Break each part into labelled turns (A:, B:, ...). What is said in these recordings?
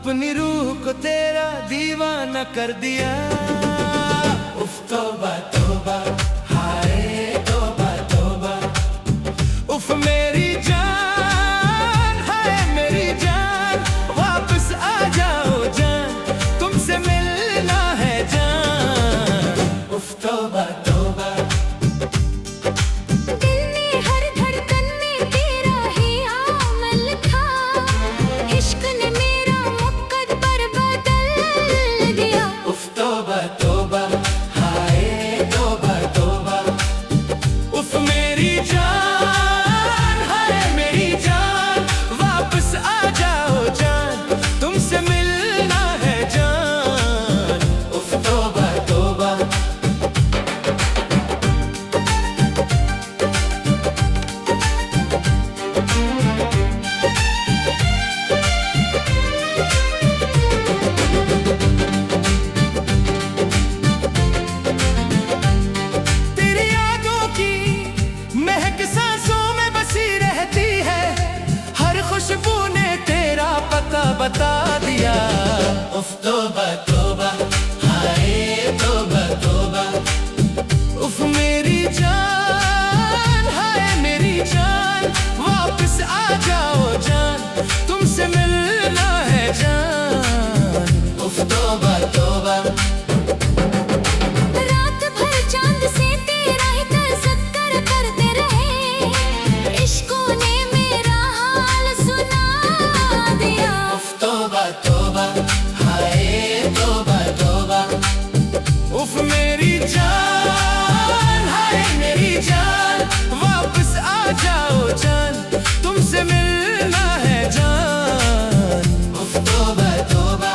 A: अपनी रूह को तेरा दीवाना कर दिया। उफ तौबा तौबा, हाय तौबा तौबा। उफ मेरी जान, हाय मेरी जान, वापस आ जाओ जान, तुमसे मिलना है जान। उफ तौबा तौबा। बता दिया। उफ तौबा तौबा, हाय तौबा तौबा। उफ मेरी जान, हाय मेरी जान, वापस आ जाओ जान, तुमसे मिलना है जान। उफ तौबा तौबा।
B: रात भर चांद से तेरा ही तज़क्कर करते रहे, इश्कों ने मेरा हाल सुना दिया।
A: तौबा तौबा, हाय तौबा तौबा। उफ मेरी जान, हाय मेरी जान, वापस आ जाओ जान, तुमसे मिलना है जान। उफ तौबा तौबा।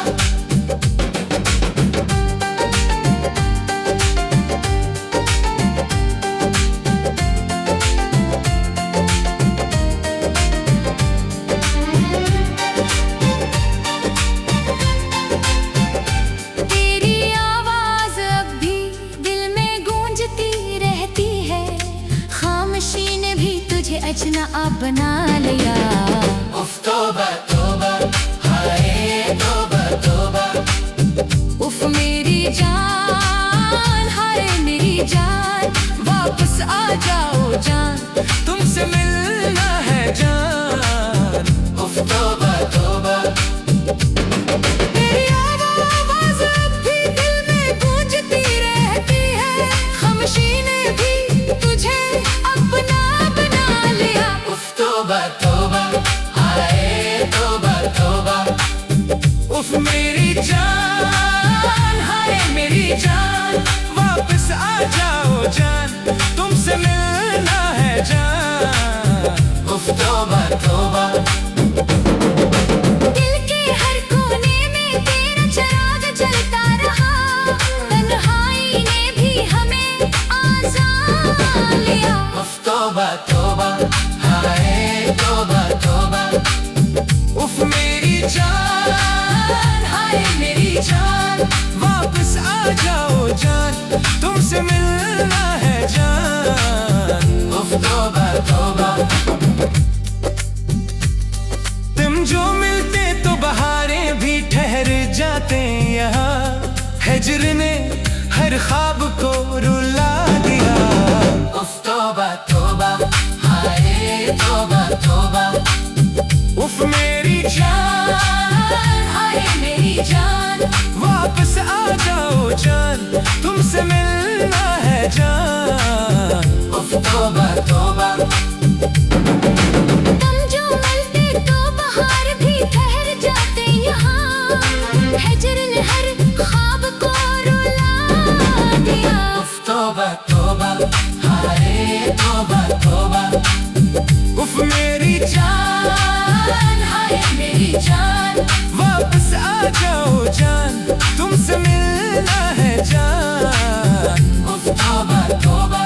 B: अचना आप बना लिया।
A: उफ तौबा तौबा, हाय तौबा तौबा।
B: उफ मेरी जान, हाय मेरी जान, वापस आ जाओ जान,
A: तुमसे मिलना है जान। उफ तौबा तौबा।
B: तेरी आवाज़ अब भी दिल में गूंजती रहती है, खामोशी ने भी तुझे अपना
A: तौबा तौबा, हाय तौबा तौबा। उफ मेरी जान, हाय मेरी जान, वापस आ जाओ जान, तुमसे मिलना है जान। उफ तौबा तौबा।
B: दिल के हर कोने में तेरा चिराग जलता रहा, तन्हाई ने भी हमें आज़ाद लिया।
A: उफ तौबा तौबा, हाय तौबा तौबा। उफ मेरी जान, हाय मेरी जान, वापस आ जाओ जान, तुमसे मिलना है जान। उफ तौबा तौबा। तुम जो मिलते तो बहारें भी ठहर जाते यहाँ, हिज्र ने हर ख्वाब को रुला दिया। उफ तौबा तौबा, हाय तौबा तौबा। उफ मेरी जान, हाय मेरी जान, वापस आ जाओ जान, तुमसे मिलना है जान। उफ तौबा तौबा।
B: तुम जो मिलते तो बहार भी ठहर जाते यहाँ, हिज्र ने हर ख्वाब को रुला दिया।
A: उफ तौबा तौबा, हाय तौबा तौबा। उफ मेरी जान, हाय मेरी जान, वापस आ जाओ जान, तुमसे मिलना है जान। उफ तौबा तौबा।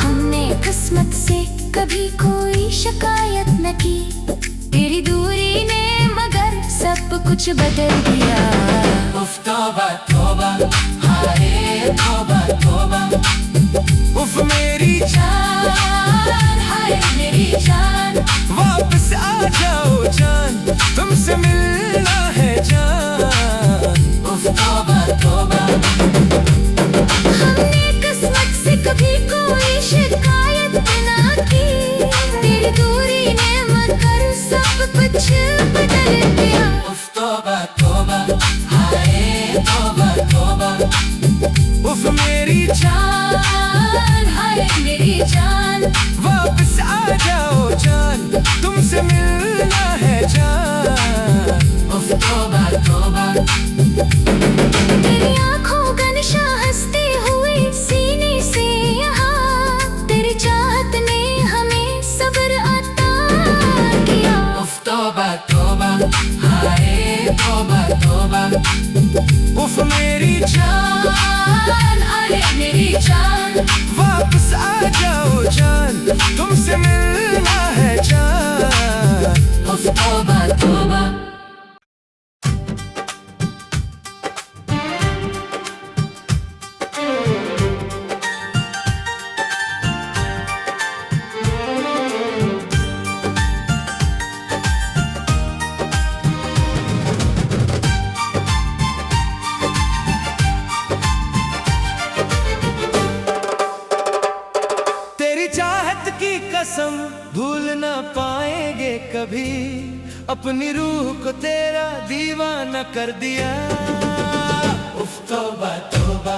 B: हमने किस्मत से कभी कोई शिकायत न की, तेरी दूरी ने मगर सब कुछ बदल दिया।
A: उफ तौबा तौबा, हाय तौबा तौबा। उफ मेरी जान, हाय मेरी जान, वापस आ जाओ जान, तुमसे तोबा हाय तोबा तोबा उफ मेरी
B: जान हाय मेरी जान
A: वापस आ जाओ जान तुमसे मिलना है जान उफ तोबा तोबा
B: तेरी आँखों का नशा हंसते हुए सीने से यहाँ तेरी चाहत ने हमें सब्र अता किया
A: उफ तोबा तोबा हाय तोबा तोबा उफ मेरी
B: जान हाय मेरी जान
A: वापस आ जाओ जान तुमसे मिलना है जान
B: उफ तौबा तौबा
A: तेरी चाहत की कसम भूल ना पाएंगे कभी अपनी रूह को तेरा दीवाना कर दिया उफ तौबा तौबा